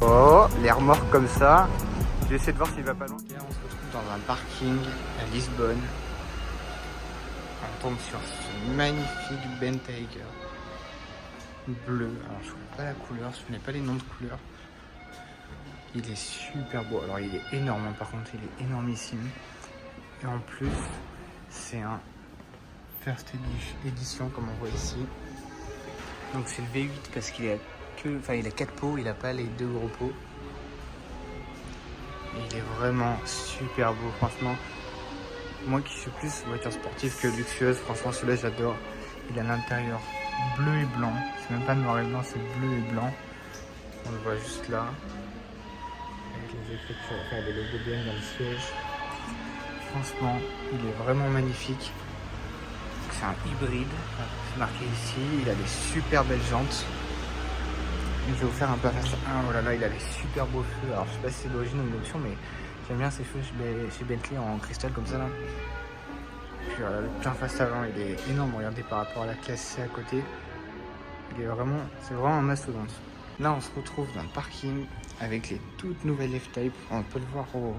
Oh, les remorques comme ça. Je vais essayer de voir s'il va pas loin. Là, on se retrouve dans un parking à Lisbonne. On tombe sur ce magnifique Bentayga bleu. Alors, je ne connais pas la couleur, je ne connais pas les noms de couleurs. Il est super beau. Alors, il est énorme, hein. Par contre, il est énormissime. Et en plus, c'est un First Edition, comme on voit ici. Donc, c'est le V8 parce qu'il a il a 4 pots, il n'a pas les 2 gros pots. Et il est vraiment super beau, franchement. Moi qui suis plus voiture sportive que luxueuse, franchement, celui-là, j'adore. Il a l'intérieur bleu et blanc. C'est même pas noir et blanc, c'est bleu et blanc. On le voit juste là. Avec les écritures, enfin les logos bien dans le siège. Franchement, il est vraiment magnifique. C'est un hybride, c'est marqué ici. Il a des super belles jantes. Je vais vous faire un peu face. Ah, oh là là, il a des super beaux feux. Alors, je sais pas si c'est d'origine ou une option, mais j'aime bien ces feux chez Bentley en cristal comme ça là. Puis voilà, le plein face avant, il est énorme. Regardez par rapport à la classe C à côté. Il est vraiment, c'est vraiment un mastodonte. Là, on se retrouve dans le parking avec les toutes nouvelles F-Type. On peut le voir au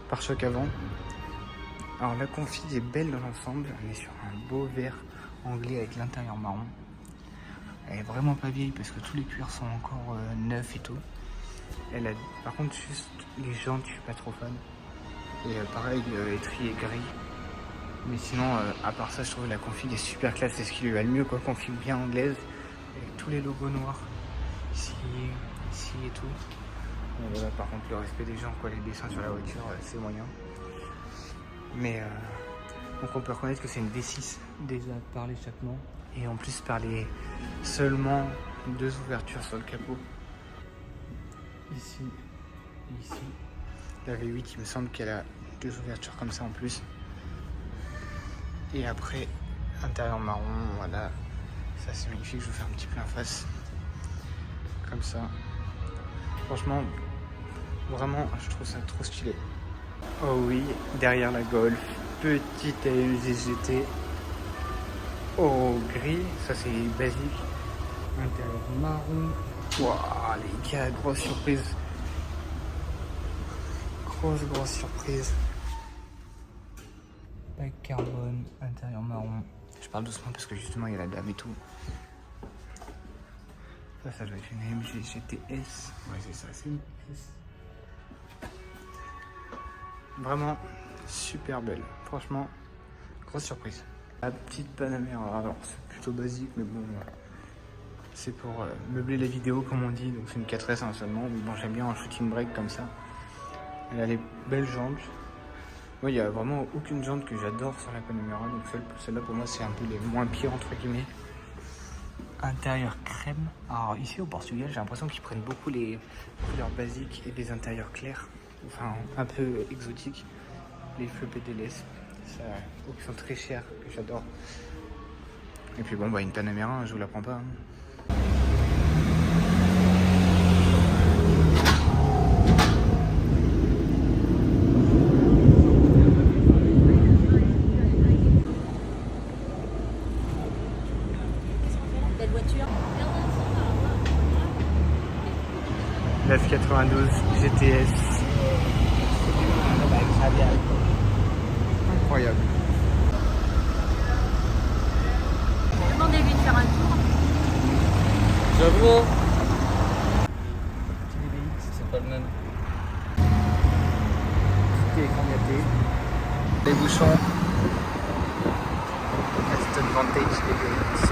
pare-choc avant. Alors, la config est belle dans l'ensemble. On est sur un beau vert anglais avec l'intérieur marron. Elle est vraiment pas vieille parce que tous les cuirs sont encore neufs et tout. Elle a par contre juste les jantes, je suis pas trop fan. Et pareil, étrier gris. Mais sinon, à part ça, je trouve la config est super classe. C'est ce qui lui va le mieux, quoi. Config bien anglaise. Avec tous les logos noirs. Ici et tout. Bon, voilà, par contre, le respect des gens, quoi. Les dessins sur la voiture, c'est moyen. Mais donc on peut reconnaître que c'est une V6 déjà par l'échappement. Et en plus par les seulement 2 ouvertures sur le capot. Ici et ici. La V8, il me semble qu'elle a 2 ouvertures comme ça en plus. Et après, intérieur marron, voilà. Ça c'est magnifique, je vais vous faire un petit plein face. Comme ça. Franchement, vraiment, je trouve ça trop stylé. Oh oui, derrière la Golf, petite AMG GT. Oh, gris, ça c'est basique. Intérieur marron. Waouh, les gars, grosse surprise. Grosse surprise. Pack carbone, intérieur marron. Je parle doucement parce que justement il y a la dame et tout. Ça doit être une AMG GTS. Ouais, c'est ça, c'est une GTS. Vraiment super belle. Franchement, grosse surprise. La petite Panamera, alors c'est plutôt basique, mais bon, c'est pour meubler les vidéos comme on dit, donc c'est une 4S hein, seulement, mais bon j'aime bien un shooting brake comme ça. Elle a les belles jantes. Moi il n'y a vraiment aucune jante que j'adore sur la Panamera, donc celle-là pour moi c'est un peu les moins pires entre guillemets. Intérieur crème. Alors ici au Portugal j'ai l'impression qu'ils prennent beaucoup les couleurs basiques et les intérieurs clairs, enfin un peu exotiques. Les feux PDLS. Qui sont très chers, que j'adore. Et puis bon, bah une Panamera, je vous la prends pas. Hein. Belle voiture. La F92 GTS. Incroyable. Demandez-lui de faire un tour. J'avoue. C'est pas le même. Tout est écran gâté. Les bouchons. Aston Vantage DB7.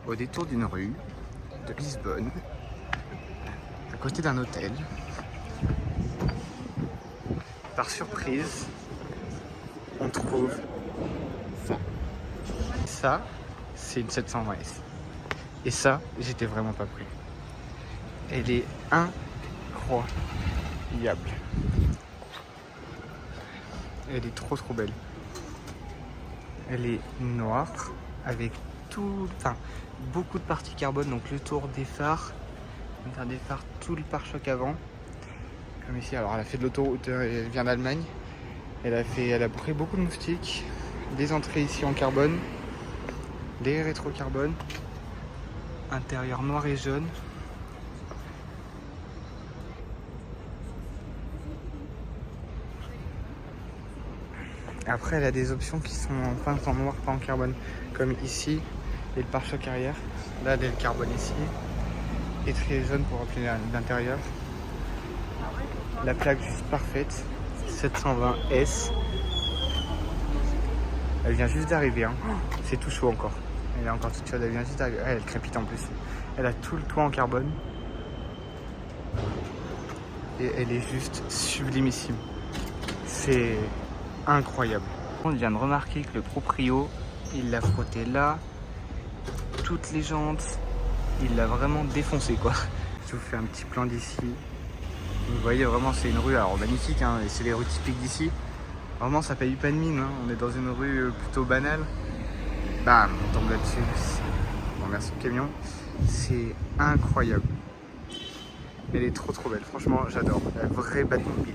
Au détour d'une rue de Lisbonne, à côté d'un hôtel, par surprise, on trouve ça. Ça, c'est une 720S. Et ça, j'étais vraiment pas prêt. Elle est incroyable. Elle est trop belle. Elle est noire avec beaucoup de parties carbone, donc le tour des phares, l'intérieur des phares, tout le pare-choc avant. Comme ici, alors elle a fait de l'autoroute, elle vient d'Allemagne. Elle a pris beaucoup de moustiques. des entrées ici en carbone, des rétro-carbone, intérieur noir et jaune. Après, elle a des options qui sont peintes en noir, pas en carbone, comme ici, et le pare-choc arrière. Là, elle a le carbone ici, étrier jaune pour rappeler l'intérieur. La plaque juste parfaite, 720S. Elle vient juste d'arriver, hein. C'est tout chaud encore. Elle est encore toute chaude, elle vient juste d'arriver. Elle crépite en plus. Elle a tout le toit en carbone. Et elle est juste sublimissime. C'est incroyable. On vient de remarquer que le proprio, il l'a frotté là, toutes les jantes, il l'a vraiment défoncé quoi. Je vous fais un petit plan d'ici. Vous voyez vraiment c'est une rue alors magnifique hein, et c'est les rues typiques d'ici. Vraiment ça paye pas de mine, hein. On est dans une rue plutôt banale. Bam, on tombe là-dessus. Bon merci le camion. C'est incroyable. Elle est trop belle, franchement j'adore. La vraie Batmobile.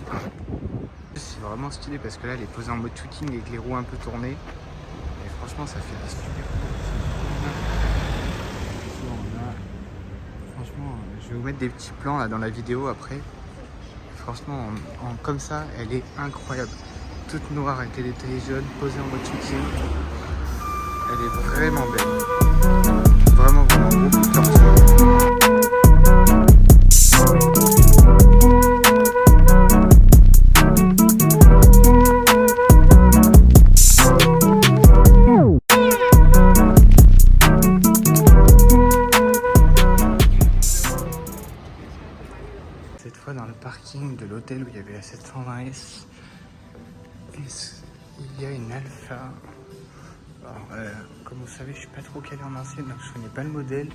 C'est vraiment stylé parce que là elle est posée en mode shooting avec les roues un peu tournées. Et franchement ça fait des super franchement je vais vous mettre des petits plans là dans la vidéo après. Franchement comme ça elle est incroyable. Toute noire avec les détails jaunes, posée en mode shooting. Elle est vraiment belle. Vraiment gros coup de cœur. Cette fois dans le parking de l'hôtel où il y avait la 720S, il y a une Alpha. Alors, comme vous savez, je suis pas trop calé en ancienne, donc je connais pas le modèle.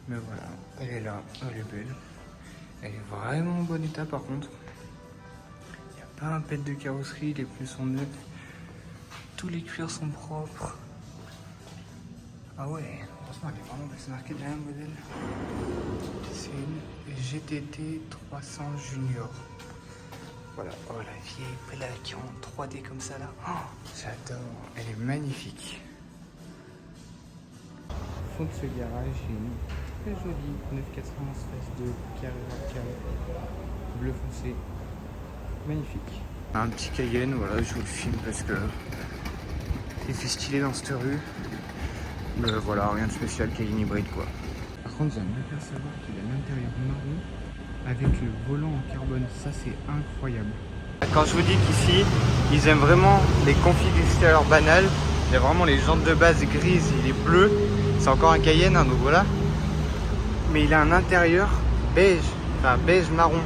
Mais voilà, elle est là, elle est belle. Elle est vraiment en bon état par contre. Il n'y a pas un pet de carrosserie, les pneus sont neufs. Tous les cuirs sont propres. Ah ouais, franchement elle est vraiment belle, c'est marqué derrière le modèle. C'est une GTT 300 Junior. Voilà, oh la vieille plaque en 3D comme ça là. Oh, j'adore, elle est magnifique. Au fond de ce garage, j'ai une très jolie 991 de carré bleu foncé. Magnifique. Un petit Cayenne, voilà, je vous le filme parce que il fait stylé dans cette rue. Mais voilà, rien de spécial, Cayenne hybride quoi. Par contre, j'aimerais bien savoir qu'il a l'intérieur marron avec le volant en carbone, ça c'est incroyable. Quand je vous dis qu'ici, ils aiment vraiment les configs extérieurs banales, il y a vraiment les jantes de base grises, il est bleu, c'est encore un Cayenne, hein, donc voilà. Mais il a un intérieur beige, enfin beige marron.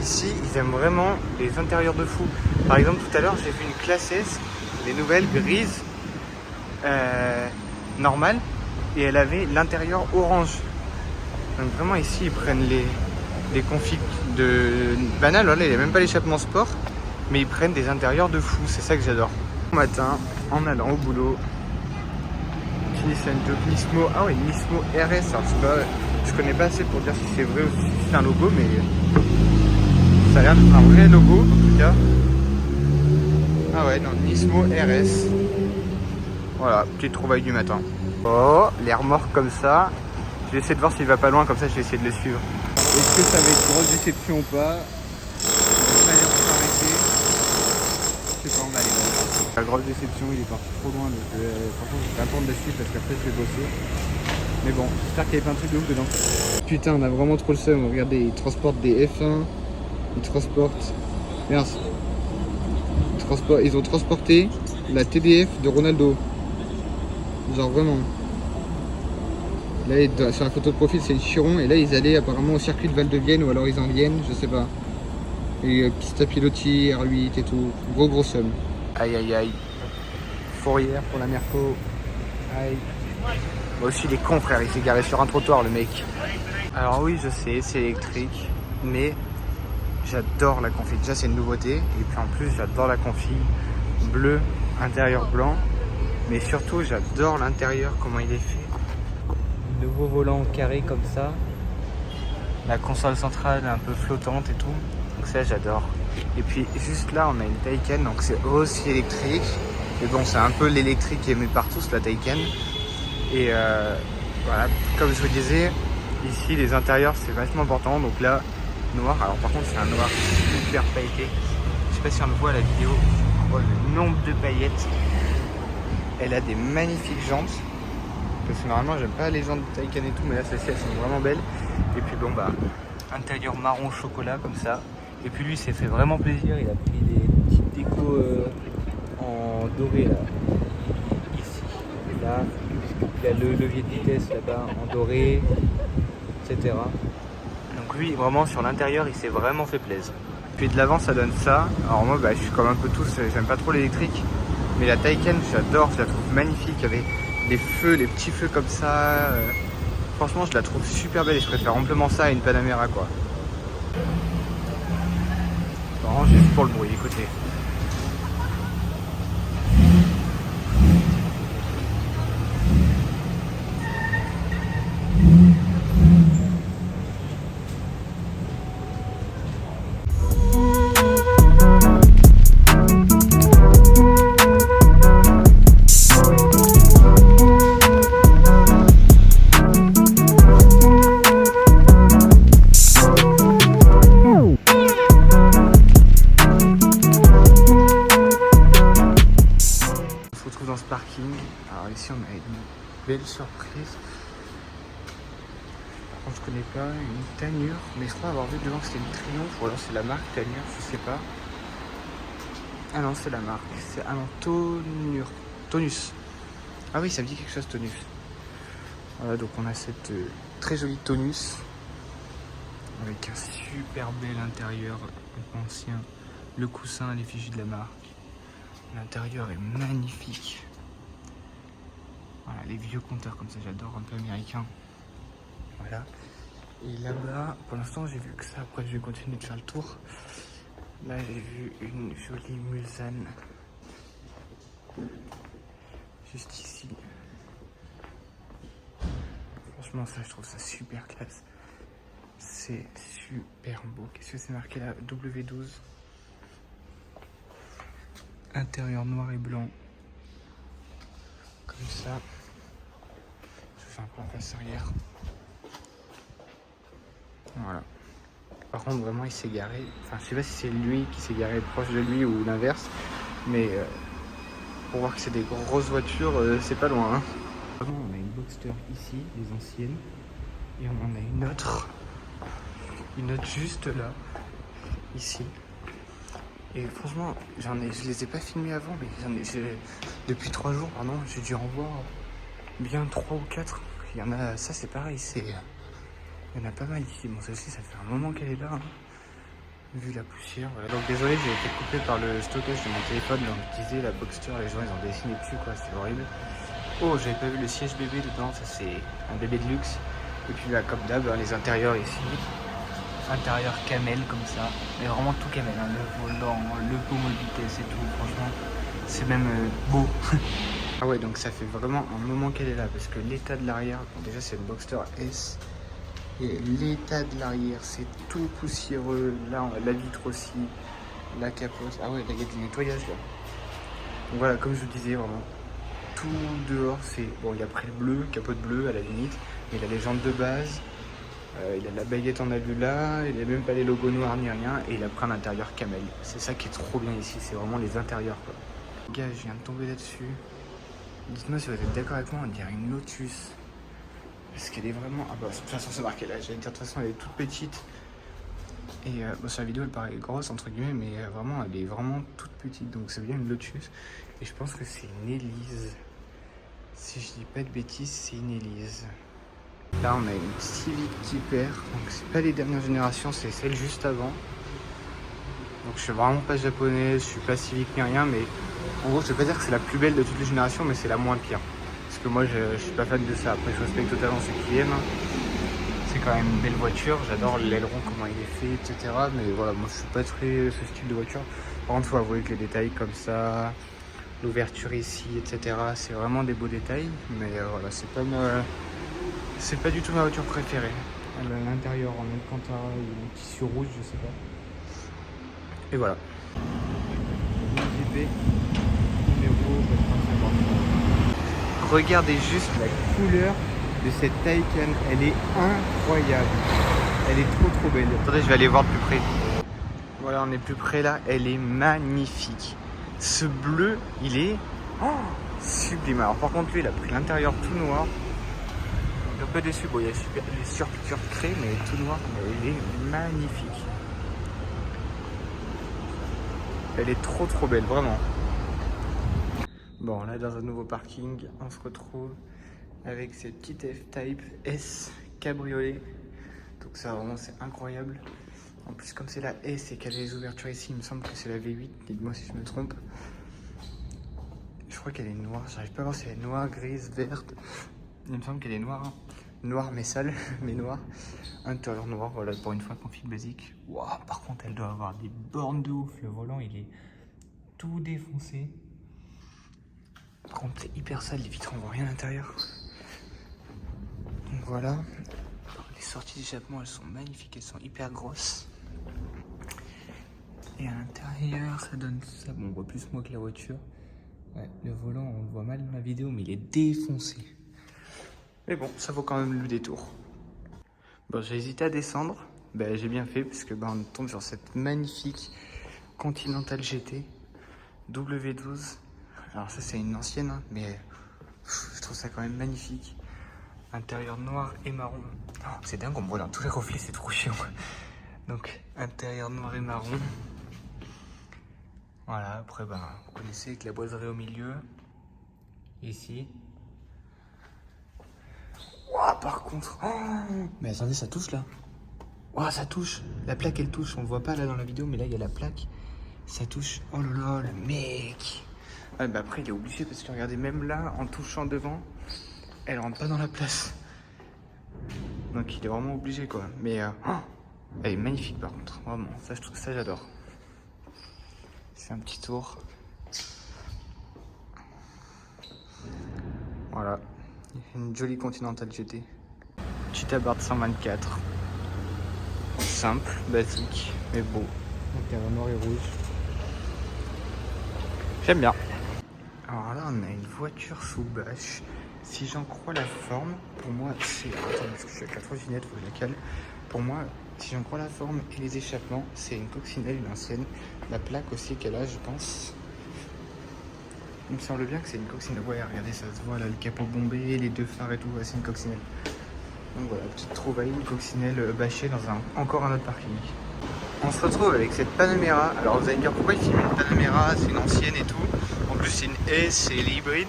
Ici, ils aiment vraiment les intérieurs de fou. Par exemple, tout à l'heure, j'ai vu une classe S, les nouvelles grises, normales, et elle avait l'intérieur orange. Donc vraiment ici, ils prennent les configs de banal, voilà, il n'y a même pas l'échappement sport, mais ils prennent des intérieurs de fou, c'est ça que j'adore. Au matin, en allant au boulot, Nissan Joke Nismo, ah ouais, Nismo RS, alors je connais pas assez pour dire si c'est vrai ou si c'est un logo, mais ça a l'air d'être un vrai logo en tout cas. Ah ouais, non, Nismo RS. Voilà, petite trouvaille du matin. Oh, les remorques comme ça. Je vais essayer de voir s'il va pas loin, comme ça je vais essayer de le suivre. Est-ce que ça va être grosse déception ou pas? Ça a l'air de s'arrêter. Je sais pas, on va aller voir. La grosse déception, il est parti trop loin, donc franchement je vais attendre de suivre parce qu'après je vais bosser. Mais bon, j'espère qu'il y avait pas un truc de ouf dedans. Putain, on a vraiment trop le seum. Regardez, ils transportent des F1, ils transportent... Merde. Ils ont transporté la TDF de Ronaldo. Genre vraiment. Là, sur la photo de profil, c'est le Chiron. Et là, ils allaient apparemment au circuit de Val-de-Vienne ou alors ils en viennent, je sais pas. Et pista pilotis, R8 et tout. Gros somme. Aïe aïe aïe. Fourrière pour la Merco. Aïe. Moi aussi, il est con, frère. Il s'est garé sur un trottoir, le mec. Alors, oui, je sais, c'est électrique. Mais j'adore la config. Déjà, c'est une nouveauté. Et puis en plus, j'adore la config bleu, intérieur blanc. Mais surtout, j'adore l'intérieur, comment il est fait. Nouveau volant carré comme ça. La console centrale un peu flottante et tout. Donc ça j'adore. Et puis juste là on a une Taycan, donc c'est aussi électrique. Mais bon, c'est un peu l'électrique aimé par tous, la Taycan. Et voilà, comme je vous disais, ici les intérieurs c'est vachement important. Donc là, noir. Alors par contre c'est un noir super pailleté. Je sais pas si on le voit à la vidéo. Oh, le nombre de paillettes. Elle a des magnifiques jantes. Parce que normalement j'aime pas les jantes de Taycan et tout, mais là celles-ci elles sont vraiment belles. Et puis bon bah, intérieur marron chocolat comme ça. Et puis lui il s'est fait vraiment plaisir. Il a pris des petites décos en doré là. Ici, là. Il a le levier de vitesse là-bas en doré, etc. Donc lui, vraiment sur l'intérieur, il s'est vraiment fait plaisir. Puis de l'avant, ça donne ça. Alors moi, je suis comme un peu tous, j'aime pas trop l'électrique. Mais la Taycan, j'adore, je la trouve magnifique. Avec les feux, les petits feux comme ça. Franchement, je la trouve super belle et je préfère amplement ça à une Panamera, quoi. Vraiment juste pour le bruit, écoutez. Dans ce parking, alors ici on a une belle surprise. Par contre je connais pas, une tannure, mais je crois avoir vu devant que c'était une Triomphe, ou alors c'est la marque tannure, je sais pas. Ah non, c'est la marque, c'est Tonus. Ah oui, ça me dit quelque chose, Tonus. Voilà, donc on a cette très jolie Tonus avec un super bel intérieur ancien, le coussin à l'effigie de la marque. L'intérieur est magnifique. Voilà, les vieux compteurs comme ça, j'adore, un peu américain. Voilà. Et là-bas, pour l'instant, j'ai vu que ça. Après, je vais continuer de faire le tour. Là, j'ai vu une jolie Mulsanne. Juste ici. Franchement, ça, je trouve ça super classe. C'est super beau. Qu'est-ce que c'est marqué là? W12. Intérieur noir et blanc. Comme ça. Je fais un peu en face arrière. Voilà. Par contre, vraiment, il s'est garé. Enfin, je sais pas si c'est lui qui s'est garé proche de lui ou l'inverse. Mais pour voir que c'est des grosses voitures, c'est pas loin. Hein. Vraiment, on a une Boxster ici, les anciennes. Et on en a une autre. Une autre juste là. Ici. Et franchement, je les ai pas filmés avant, mais depuis 3 jours, pardon, j'ai dû en voir bien 3 ou 4. Il y en a, ça c'est pareil, il y en a pas mal ici. Bon, celle-ci, ça fait un moment qu'elle est là, hein, vu la poussière. Voilà. Donc désolé, j'ai été coupé par le stockage de mon téléphone. Donc je disais, la Boxster, les gens ils ont dessiné dessus, quoi, c'est horrible. Oh, j'avais pas vu le siège bébé dedans, ça c'est un bébé de luxe. Et puis là, comme d'hab, hein, les intérieurs ici. Intérieur camel comme ça, mais vraiment tout camel, hein. Le volant, le pommeau de vitesse et tout, franchement c'est même beau. Ah ouais, donc ça fait vraiment un moment qu'elle est là, parce que l'état de l'arrière, bon, déjà c'est une Boxster S, et l'état de l'arrière c'est tout poussiéreux, là on a la vitre aussi, la capote, ah ouais là il y a du nettoyage là. Donc voilà, comme je vous disais, vraiment tout dehors c'est, bon il y a après le bleu, capote bleue à la limite, mais la légende de base. Il a la baguette en alu là, il n'a même pas les logos noirs ni rien, et il a pris un intérieur camel. C'est ça qui est trop bien ici, c'est vraiment les intérieurs quoi. Les gars, je viens de tomber là-dessus. Dites-moi si vous êtes d'accord avec moi, on dirait une Lotus. Parce qu'elle est vraiment... Ah bah de toute façon c'est marqué là, j'allais dire de toute façon elle est toute petite. Et bon, sur la vidéo elle paraît grosse entre guillemets, mais vraiment elle est vraiment toute petite. Donc c'est bien une Lotus. Et je pense que c'est une Elise. Si je dis pas de bêtises, c'est une Elise. Là on a une Civic Type R, donc c'est pas les dernières générations, c'est celle juste avant. Donc je suis vraiment pas japonais, je suis pas Civic ni rien, mais en gros je vais pas dire que c'est la plus belle de toutes les générations, mais c'est la moins pire. Parce que moi je suis pas fan de ça, après je respecte totalement ceux qui aiment. C'est quand même une belle voiture, j'adore l'aileron, comment il est fait, etc. Mais voilà, moi je suis pas très ce style de voiture. Par contre faut avouer que les détails comme ça, l'ouverture ici, etc. c'est vraiment des beaux détails, mais voilà, c'est pas du tout ma voiture préférée. Elle a l'intérieur en Alcantara ou en tissu rouge, je sais pas. Et voilà. JP numéro 450. Regardez juste la couleur de cette Taycan, elle est incroyable. Elle est trop belle. Attendez, je vais aller voir de plus près. Voilà, on est plus près là, elle est magnifique. Ce bleu, il est sublime. Alors par contre, lui, il a pris l'intérieur tout noir. Un peu déçu, bon, il y a les surpiqûres créées, mais tout noir, mais il est magnifique. Elle est trop belle, vraiment. Bon, là, dans un nouveau parking, on se retrouve avec cette petite F-Type S cabriolet. Donc ça, vraiment, c'est incroyable. En plus, comme c'est la S et qu'elle a les ouvertures ici, il me semble que c'est la V8. Dites-moi si je me trompe. Je crois qu'elle est noire. J'arrive pas à voir si elle est noire, grise, verte. Il me semble qu'elle est noire. Hein. Noire mais sale, mais noire. Intérieur noir, voilà, pour une fois, config basique. Wow, par contre, elle doit avoir des bornes de ouf. Le volant, il est tout défoncé. Par contre, c'est hyper sale. Les vitres, on voit rien à l'intérieur. Donc voilà. Les sorties d'échappement, elles sont magnifiques. Elles sont hyper grosses. Et à l'intérieur, ça donne ça. Bon, on voit plus moi que la voiture. Ouais, le volant, on le voit mal dans la vidéo, mais il est défoncé. Mais bon, ça vaut quand même le détour. Bon, j'ai hésité à descendre. Ben, j'ai bien fait, parce que on tombe sur cette magnifique Continental GT W12. Alors ça, c'est une ancienne, hein, mais je trouve ça quand même magnifique. Intérieur noir et marron. Oh, c'est dingue, on me voit dans tous les reflets, c'est trop chiant. Donc, intérieur noir et marron. Voilà, après, vous connaissez, avec la boiserie au milieu. Ici. Ouah, par contre. Oh, mais attendez, ça touche là. Ouah, ça touche. La plaque, elle touche. On le voit pas là dans la vidéo, mais là, il y a la plaque. Ça touche. Oh là là, le mec. Ouais, après, il est obligé parce que regardez, même là, en touchant devant, elle rentre pas dans la place. Donc, il est vraiment obligé, quoi. Mais elle est magnifique, par contre. Vraiment, ça, ça j'adore. Je fais un petit tour. Voilà. Une jolie Continental GT. Petite Abarth 124. Simple, basique, mais beau. Intérieur noir et rouge. J'aime bien. Alors là, on a une voiture sous bâche. Si j'en crois la forme, pour moi, c'est... Attends, parce que je suis avec la trottinette, faut que je la cale. Pour moi, si j'en crois la forme et les échappements, c'est une coccinelle, une ancienne. La plaque aussi qu'elle a, je pense. Il me semble bien que c'est une coccinelle. Ouais, regardez, ça se voit là, le capot bombé, les deux phares et tout. Ouais, c'est une coccinelle. Donc voilà, petite trouvaille, une coccinelle bâchée dans encore un autre parking. On se retrouve avec cette Panamera. Alors vous allez me dire pourquoi il filme une Panamera, c'est une ancienne et tout. En plus c'est une S, c'est l'hybride.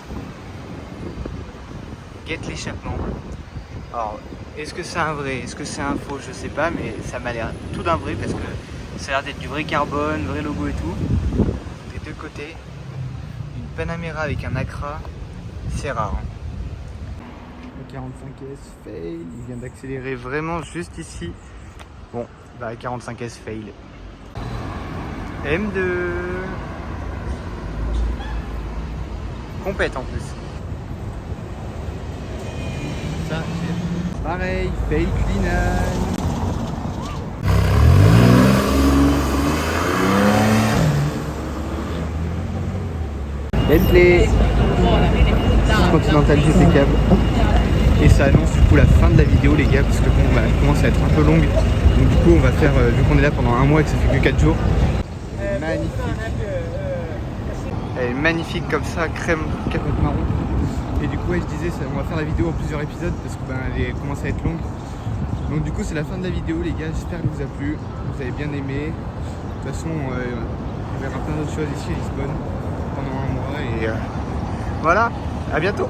Guette l'échappement. Alors, est-ce que c'est un vrai, est-ce que c'est un faux, je sais pas, mais ça m'a l'air tout d'un vrai parce que ça a l'air d'être du vrai carbone, vrai logo et tout. Des deux côtés. Une Panamera avec un Acra, c'est rare. Hein. Le 45S fail, il vient d'accélérer vraiment juste ici. Bon, 45S fail. M2. Compète en plus. Ça, c'est pareil, fail clean. Bentley. Continental GT câble. Et ça annonce du coup la fin de la vidéo les gars, parce que bon, elle commence à être un peu longue. Donc du coup on va faire, vu qu'on est là pendant un mois et que ça fait que 4 jours. Magnifique. Elle est magnifique comme ça, crème capote marron. Et du coup ouais, je disais, on va faire la vidéo en plusieurs épisodes parce que elle commence à être longue. Donc du coup c'est la fin de la vidéo les gars, j'espère qu'elle vous a plu, vous avez bien aimé. De toute façon on verra plein d'autres choses ici à Lisbonne pendant un mois et voilà, à bientôt.